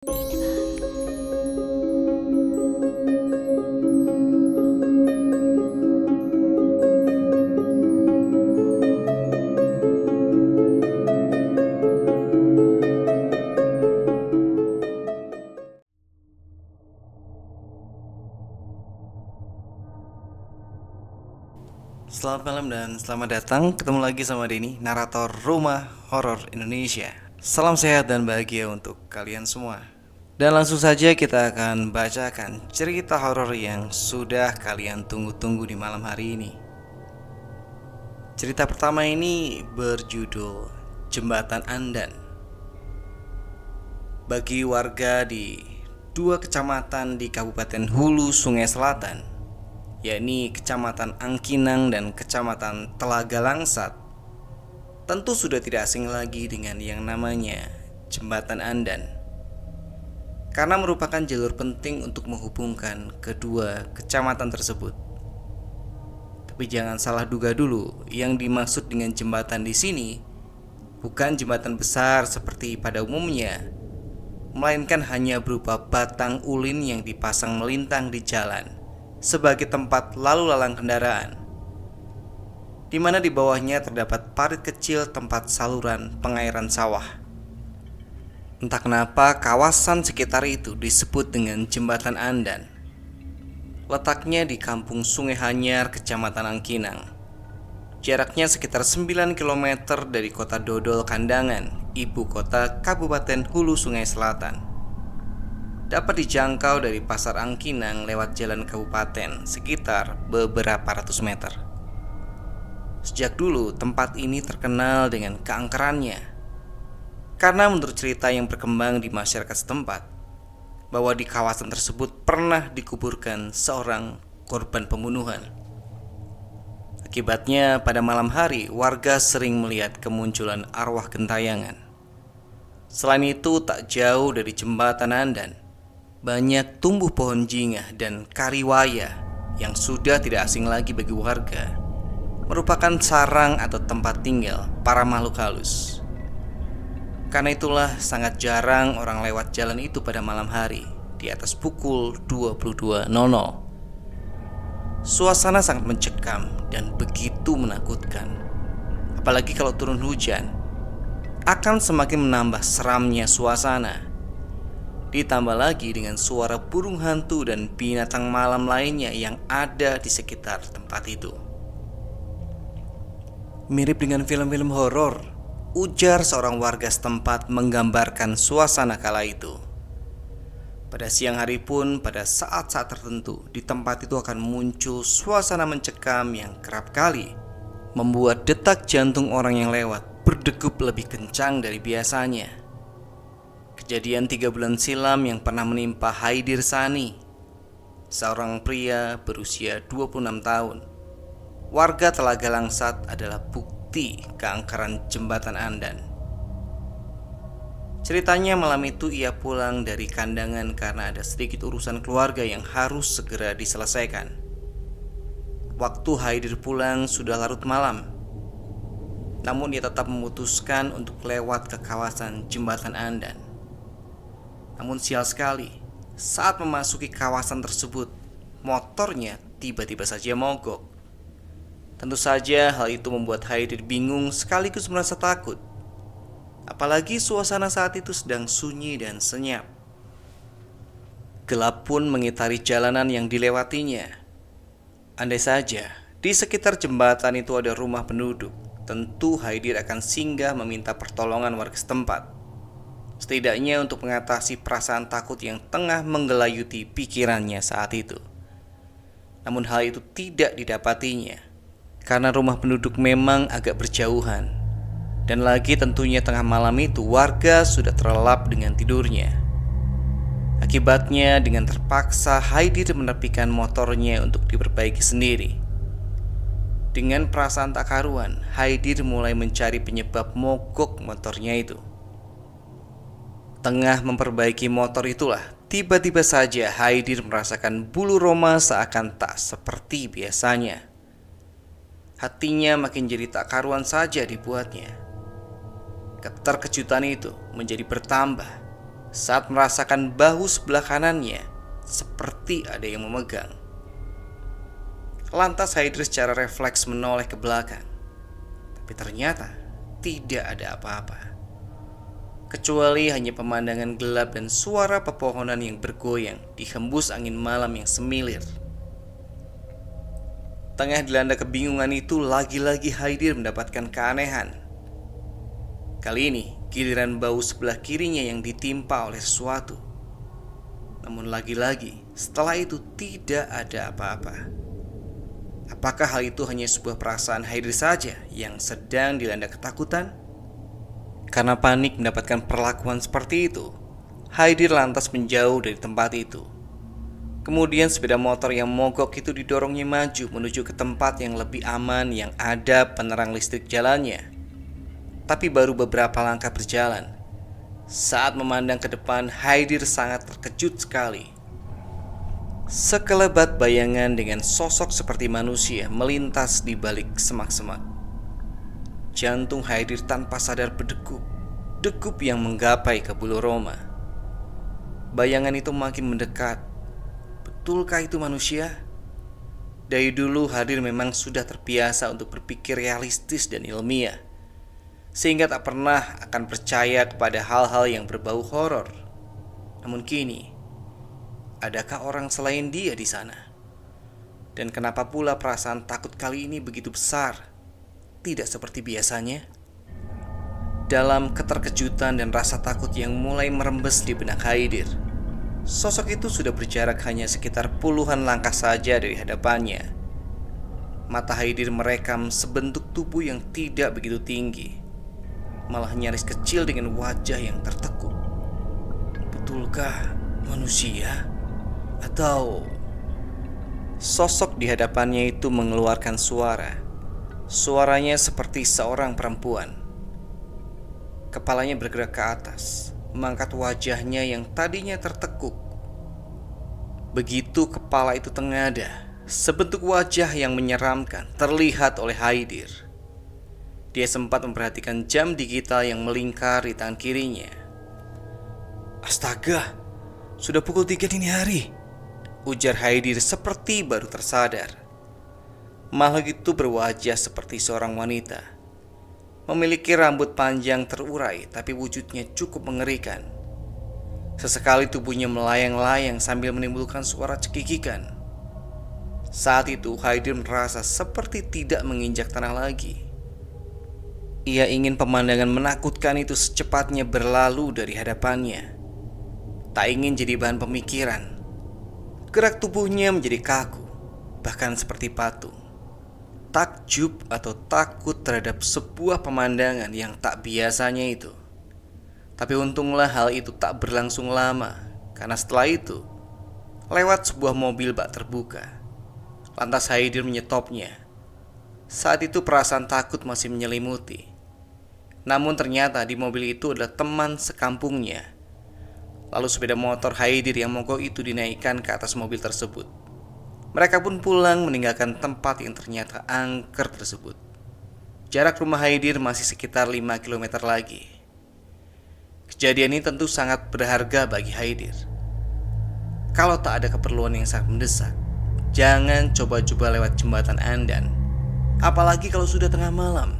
Selamat malam dan selamat datang. Ketemu lagi sama Denny, narator Rumah Horor Indonesia. Salam sehat dan bahagia untuk kalian semua. Dan langsung saja kita akan bacakan cerita horor yang sudah kalian tunggu-tunggu di malam hari ini. Cerita pertama ini berjudul Jembatan Andan. Bagi warga di dua kecamatan di Kabupaten Hulu Sungai Selatan, yakni Kecamatan Angkinang dan Kecamatan Telaga Langsat, tentu sudah tidak asing lagi dengan yang namanya Jembatan Andan, karena merupakan jalur penting untuk menghubungkan kedua kecamatan tersebut. Tapi jangan salah duga dulu, yang dimaksud dengan jembatan di sini bukan jembatan besar seperti pada umumnya, melainkan hanya berupa batang ulin yang dipasang melintang di jalan sebagai tempat lalu lalang kendaraan, di mana di bawahnya terdapat parit kecil tempat saluran pengairan sawah. Entah kenapa kawasan sekitar itu disebut dengan Jembatan Andan. Letaknya di Kampung Sungai Hanyar, Kecamatan Angkinang. Jaraknya sekitar 9 km dari Kota Dodol Kandangan, ibu kota Kabupaten Hulu Sungai Selatan. Dapat dijangkau dari Pasar Angkinang lewat jalan kabupaten sekitar beberapa ratus meter. Sejak dulu tempat ini terkenal dengan keangkerannya, karena menurut cerita yang berkembang di masyarakat setempat, bahwa di kawasan tersebut pernah dikuburkan seorang korban pembunuhan. Akibatnya pada malam hari warga sering melihat kemunculan arwah gentayangan. Selain itu, tak jauh dari Jembatan Andan banyak tumbuh pohon jingah dan kariwaya yang sudah tidak asing lagi bagi warga, merupakan sarang atau tempat tinggal para makhluk halus. Karena itulah sangat jarang orang lewat jalan itu pada malam hari di atas pukul 22.00. Suasana sangat mencekam dan begitu menakutkan. Apalagi kalau turun hujan, akan semakin menambah seramnya suasana. Ditambah lagi dengan suara burung hantu dan binatang malam lainnya yang ada di sekitar tempat itu. Mirip dengan film-film horor, ujar seorang warga setempat menggambarkan suasana kala itu. Pada siang hari pun, pada saat-saat tertentu, di tempat itu akan muncul suasana mencekam yang kerap kali membuat detak jantung orang yang lewat berdegup lebih kencang dari biasanya. Kejadian 3 bulan silam yang pernah menimpa Haidir Sani, seorang pria berusia 26 tahun, warga Telaga Langsat, adalah bukti keangkeran Jembatan Andan. Ceritanya malam itu ia pulang dari kandangan karena ada sedikit urusan keluarga yang harus segera diselesaikan. Waktu Haidir pulang sudah larut malam, namun ia tetap memutuskan untuk lewat ke kawasan Jembatan Andan. Namun sial sekali, saat memasuki kawasan tersebut, motornya tiba-tiba saja mogok. Tentu saja hal itu membuat Haidir bingung sekaligus merasa takut. Apalagi suasana saat itu sedang sunyi dan senyap. Gelap pun mengitari jalanan yang dilewatinya. Andai saja di sekitar jembatan itu ada rumah penduduk, tentu Haidir akan singgah meminta pertolongan warga setempat, setidaknya untuk mengatasi perasaan takut yang tengah menggelayuti pikirannya saat itu. Namun hal itu tidak didapatinya, karena rumah penduduk memang agak berjauhan, dan lagi tentunya tengah malam itu warga sudah terlelap dengan tidurnya. Akibatnya dengan terpaksa Haidir menepikan motornya untuk diperbaiki sendiri. Dengan perasaan tak karuan, Haidir mulai mencari penyebab mogok motornya itu. Tengah memperbaiki motor itulah, tiba-tiba saja Haidir merasakan bulu roma seakan tak seperti biasanya. Hatinya makin jadi tak karuan saja dibuatnya. Keterkejutan itu menjadi bertambah saat merasakan bahu sebelah kanannya seperti ada yang memegang. Lantas Haidir secara refleks menoleh ke belakang, tapi ternyata tidak ada apa-apa, kecuali hanya pemandangan gelap dan suara pepohonan yang bergoyang dihembus angin malam yang semilir. Tengah dilanda kebingungan itu, lagi-lagi Haidir mendapatkan keanehan. Kali ini giliran bahu sebelah kirinya yang ditimpa oleh sesuatu. Namun lagi-lagi setelah itu tidak ada apa-apa. Apakah hal itu hanya sebuah perasaan Haidir saja yang sedang dilanda ketakutan? Karena panik mendapatkan perlakuan seperti itu, Haidir lantas menjauh dari tempat itu. Kemudian sepeda motor yang mogok itu didorongnya maju menuju ke tempat yang lebih aman yang ada penerang listrik jalannya. Tapi baru beberapa langkah berjalan, saat memandang ke depan, Haidir sangat terkejut sekali. Sekelebat bayangan dengan sosok seperti manusia melintas di balik semak-semak. Jantung Haidir tanpa sadar berdegup, degup yang menggapai ke bulu roma. Bayangan itu makin mendekat. Betulkah itu manusia? Dari dulu Haidir memang sudah terbiasa untuk berpikir realistis dan ilmiah, sehingga tak pernah akan percaya kepada hal-hal yang berbau horor. Namun kini, adakah orang selain dia di sana? Dan kenapa pula perasaan takut kali ini begitu besar? Tidak seperti biasanya. Dalam keterkejutan dan rasa takut yang mulai merembes di benak Haidir, sosok itu sudah berjarak hanya sekitar puluhan langkah saja dari hadapannya. Mata Haidir merekam sebentuk tubuh yang tidak begitu tinggi, malah nyaris kecil dengan wajah yang tertekuk. Betulkah manusia? Atau sosok di hadapannya itu mengeluarkan suara. Suaranya seperti seorang perempuan. Kepalanya bergerak ke atas, mengangkat wajahnya yang tadinya tertekuk. Begitu kepala itu tengada, sebentuk wajah yang menyeramkan terlihat oleh Haidir. Dia sempat memperhatikan jam digital yang melingkar di tangan kirinya. Astaga, sudah pukul 3 dini hari, ujar Haidir seperti baru tersadar. Makhluk itu berwajah seperti seorang wanita, memiliki rambut panjang terurai, tapi wujudnya cukup mengerikan. Sesekali tubuhnya melayang-layang sambil menimbulkan suara cekikikan. Saat itu Haidir merasa seperti tidak menginjak tanah lagi. Ia ingin pemandangan menakutkan itu secepatnya berlalu dari hadapannya. Tak ingin jadi bahan pemikiran. Gerak tubuhnya menjadi kaku, bahkan seperti patung. Takjub atau takut terhadap sebuah pemandangan yang tak biasanya itu. Tapi untunglah hal itu tak berlangsung lama, karena setelah itu lewat sebuah mobil bak terbuka. Lantas Haidir menyetopnya. Saat itu perasaan takut masih menyelimuti. Namun ternyata di mobil itu adalah teman sekampungnya. Lalu sepeda motor Haidir yang mogok itu dinaikkan ke atas mobil tersebut. Mereka pun pulang meninggalkan tempat yang ternyata angker tersebut. Jarak rumah Haidir masih sekitar 5 km lagi. Kejadian ini tentu sangat berharga bagi Haidir. Kalau tak ada keperluan yang sangat mendesak, jangan coba-coba lewat jembatan Andan, apalagi kalau sudah tengah malam.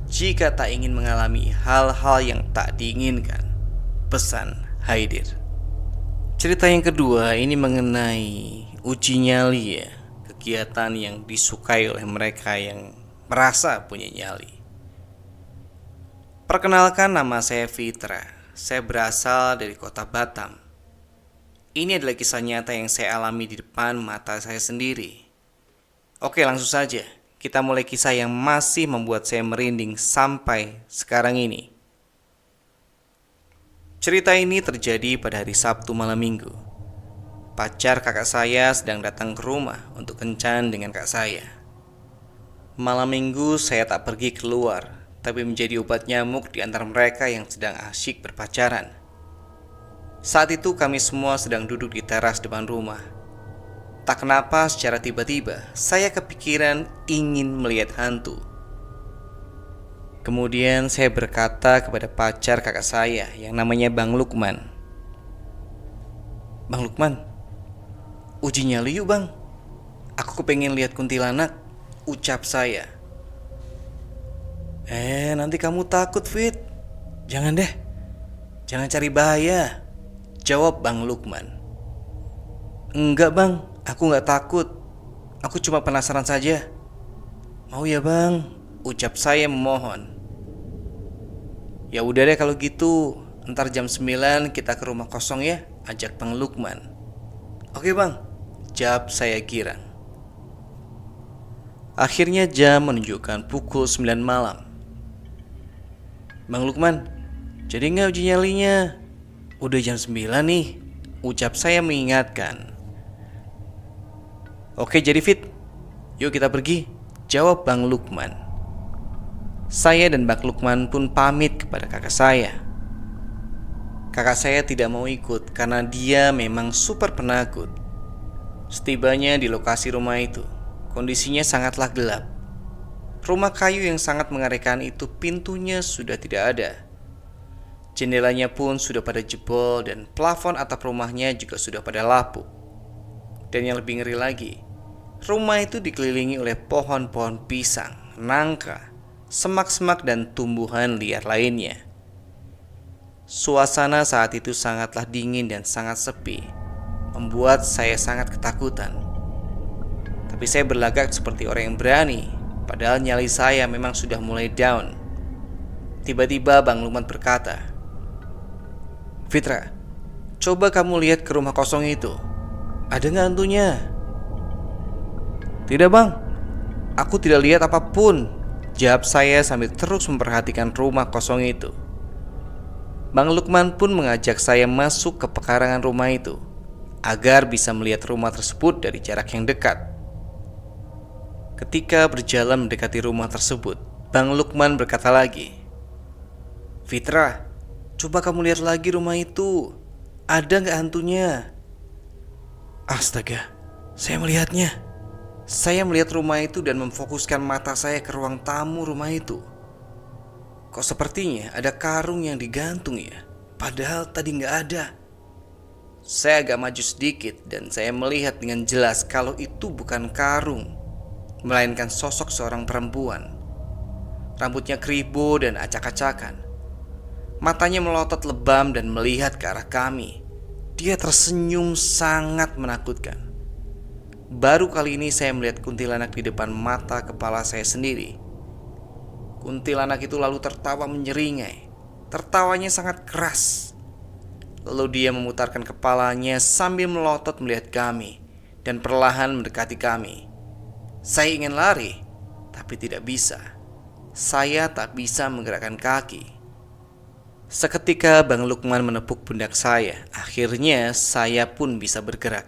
Jika tak ingin mengalami hal-hal yang tak diinginkan, pesan Haidir. Cerita yang kedua ini mengenai uji nyali ya, kegiatan yang disukai oleh mereka yang merasa punya nyali. Perkenalkan, nama saya Fitra. Saya berasal dari kota Batam. Ini adalah kisah nyata yang saya alami di depan mata saya sendiri. Oke, langsung saja. Kita mulai kisah yang masih membuat saya merinding sampai sekarang ini. Cerita ini terjadi pada hari Sabtu malam minggu. Pacar kakak saya sedang datang ke rumah untuk kencan dengan kakak saya. Malam minggu saya tak pergi keluar, tapi menjadi obat nyamuk di antara mereka yang sedang asyik berpacaran. Saat itu kami semua sedang duduk di teras depan rumah. Tak kenapa secara tiba-tiba saya kepikiran ingin melihat hantu. Kemudian saya berkata kepada pacar kakak saya yang namanya Bang Lukman, Bang Lukman, uji nyali yuk bang. Aku kepengen lihat kuntilanak, ucap saya. Nanti kamu takut, Fit. Jangan deh. Jangan cari bahaya, jawab Bang Lukman. Enggak bang, aku gak takut. Aku cuma penasaran saja. Mau ya bang, ucap saya memohon. Ya udah deh kalau gitu, ntar jam 9 kita ke rumah kosong ya, ajak Bang Lukman. Oke bang, jawab saya girang. Akhirnya jam menunjukkan pukul 9 malam. Bang Lukman, jadi gak uji nyalinya? Udah jam 9 nih, ucap saya mengingatkan. Oke jadi Fit, yuk kita pergi, jawab Bang Lukman. Saya dan Bang Lukman pun pamit kepada kakak saya. Kakak saya tidak mau ikut karena dia memang super penakut. Setibanya di lokasi rumah itu, kondisinya sangatlah gelap. Rumah kayu yang sangat mengerikan itu pintunya sudah tidak ada. Jendelanya pun sudah pada jebol dan plafon atap rumahnya juga sudah pada lapuk. Dan yang lebih ngeri lagi, rumah itu dikelilingi oleh pohon-pohon pisang, nangka, semak-semak dan tumbuhan liar lainnya. Suasana saat itu sangatlah dingin dan sangat sepi, membuat saya sangat ketakutan. Tapi saya berlagak seperti orang yang berani, padahal nyali saya memang sudah mulai down. Tiba-tiba Bang Lukman berkata, Fitra, coba kamu lihat ke rumah kosong itu. Ada gak hantunya? Tidak bang, aku tidak lihat apapun, jawab saya sambil terus memperhatikan rumah kosong itu. Bang Lukman pun mengajak saya masuk ke pekarangan rumah itu agar bisa melihat rumah tersebut dari jarak yang dekat. Ketika berjalan mendekati rumah tersebut, Bang Lukman berkata lagi, Fitra, coba kamu lihat lagi rumah itu. Ada gak hantunya? Astaga, saya melihatnya. Saya melihat rumah itu dan memfokuskan mata saya ke ruang tamu rumah itu. Kok sepertinya ada karung yang digantung ya? Padahal tadi gak ada. Saya agak maju sedikit dan saya melihat dengan jelas kalau itu bukan karung, melainkan sosok seorang perempuan. Rambutnya keribu dan acak-acakan. Matanya melotot lebam dan melihat ke arah kami. Dia tersenyum sangat menakutkan. Baru kali ini saya melihat kuntilanak di depan mata kepala saya sendiri. Kuntilanak itu lalu tertawa menyeringai. Tertawanya sangat keras. Lalu dia memutarkan kepalanya sambil melotot melihat kami dan perlahan mendekati kami. Saya ingin lari, tapi tidak bisa. Saya tak bisa menggerakkan kaki. Seketika Bang Lukman menepuk pundak saya. Akhirnya saya pun bisa bergerak.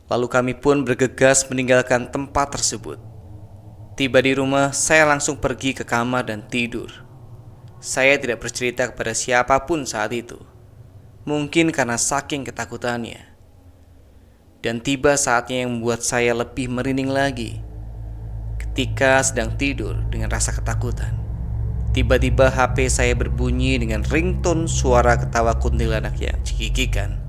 Lalu kami pun bergegas meninggalkan tempat tersebut. Tiba di rumah, saya langsung pergi ke kamar dan tidur. Saya tidak bercerita kepada siapapun saat itu. Mungkin karena saking ketakutannya. Dan tiba saatnya yang membuat saya lebih merinding lagi. Ketika sedang tidur dengan rasa ketakutan, tiba-tiba HP saya berbunyi dengan ringtone suara ketawa kuntilanak yang cekikikan.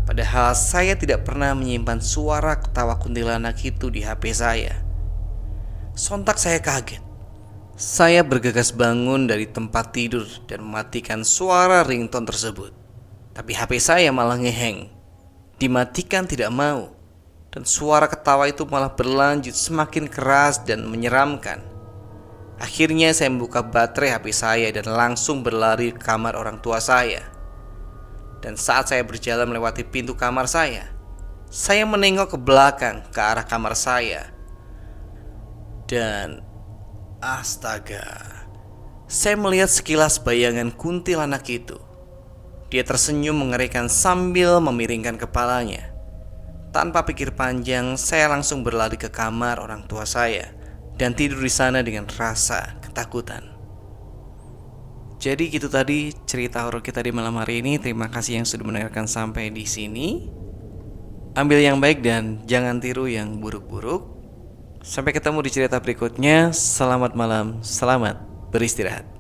Padahal saya tidak pernah menyimpan suara ketawa kuntilanak itu di HP saya. Sontak saya kaget. Saya bergegas bangun dari tempat tidur dan mematikan suara ringtone tersebut. Tapi HP saya malah ngeheng. Dimatikan tidak mau. Dan suara ketawa itu malah berlanjut semakin keras dan menyeramkan. Akhirnya saya membuka baterai HP saya dan langsung berlari ke kamar orang tua saya. Dan saat saya berjalan melewati pintu kamar saya menengok ke belakang ke arah kamar saya. Dan astaga, saya melihat sekilas bayangan kuntilanak itu. Dia tersenyum mengerikan sambil memiringkan kepalanya. Tanpa pikir panjang, saya langsung berlari ke kamar orang tua saya dan tidur di sana dengan rasa ketakutan. Jadi gitu tadi cerita horor kita di malam hari ini. Terima kasih yang sudah mendengarkan sampai di sini. Ambil yang baik dan jangan tiru yang buruk-buruk. Sampai ketemu di cerita berikutnya. Selamat malam, selamat beristirahat.